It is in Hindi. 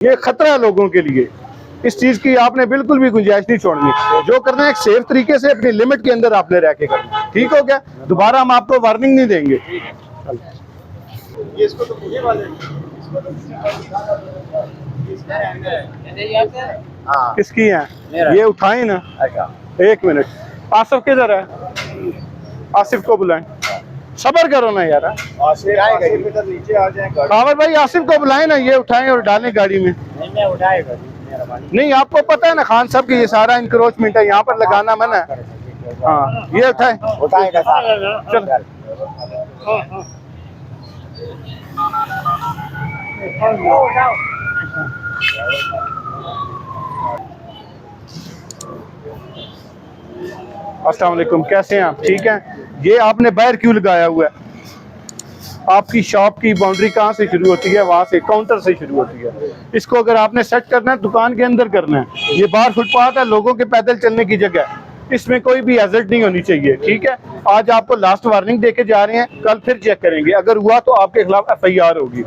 ये खतरा है लोगों के लिए। इस चीज की आपने बिल्कुल भी गुंजाइश नहीं छोड़नी। जो करना है एक सेफ तरीके से अपनी लिमिट के अंदर आपने रह के करना है। ठीक हो गया? दोबारा हम आपको वार्निंग नहीं देंगे। ये इसको तो मुझे वाले किसकी है ये? उठाए ना। एक मिनट, आसिफ किधर है? आसिफ को बुलाएं। सबर करो ना यार। नीचे आ जाए। कावर भाई आसिफ को बुलाएं ना, ये उठाएं और डालें गाड़ी में। नहीं उठाएगा। नहीं आपको पता है ना खान साहब कि ये सारा इंक्रोचमेंट है, यहाँ पर लगाना मना है। हाँ ये उठाए। उठाएगा चल अस्सलाम वालेकुम, कैसे हैं आप? ठीक हैं। ये आपने बाहर क्यों लगाया हुआ है? आपकी शॉप की बाउंड्री कहाँ से शुरू होती है? वहाँ से, काउंटर से शुरू होती है। इसको अगर आपने सेट करना है दुकान के अंदर करना है। ये बाहर फुटपाथ है, लोगों के पैदल चलने की जगह है, इसमें कोई भी हैजर्ड नहीं होनी चाहिए। ठीक है, आज आपको लास्ट वार्निंग देके जा रहे हैं, कल फिर चेक करेंगे, अगर हुआ तो आपके खिलाफ FIR होगी।